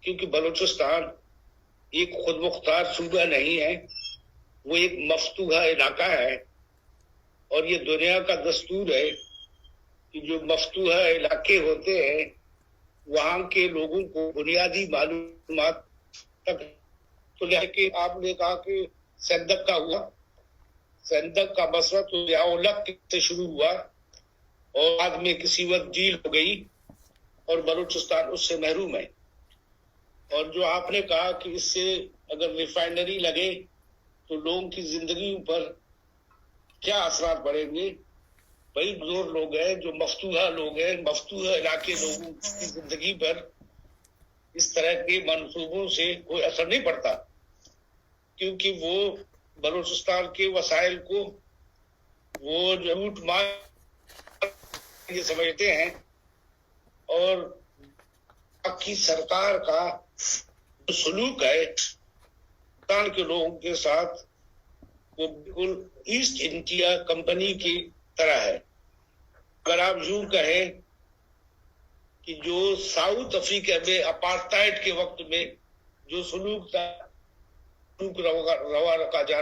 کیونکہ بلوچستان ایک خود مختار صوبہ نہیں ہے، وہ ایک مفتوحہ علاقہ ہے، اور یہ دنیا کا دستور ہے کہ جو مفتوحہ علاقے ہوتے ہیں وہاں کے لوگوں کو بنیادی معلومات تک تو کہ آپ نے کہا کہ سندھ کا ہوا، سندھ کا مسئلہ تو ضیاء سے شروع ہوا اور بعد میں کسی وقت ڈیل ہو گئی اور بلوچستان اس سے محروم ہے۔ اور جو آپ نے کہا کہ اس سے اگر ریفائنری لگے تو لوگوں کی زندگی پر کیا اثرات پڑیں گے، بڑی بزرگ لوگ ہیں جو مفتوحہ لوگ ہیں، مفتوحہ علاقے لوگوں کی زندگی پر اس طرح کے منصوبوں سے کوئی اثر نہیں پڑتا، کیونکہ وہ بلوچستان کے وسائل کو وہ لوٹ مار یہ سمجھتے ہیں، اور باقی سرکار کا جو سلوک ہے پاکستان کے لوگوں کے ساتھ وہ بالکل ایسٹ انڈیا کمپنی کی طرح ہے۔ اگر آپ یوں کہیں کہ جو ساؤتھ افریقہ میں اپارٹائڈ کے وقت میں جو سلوک تھا روا رکھا جانا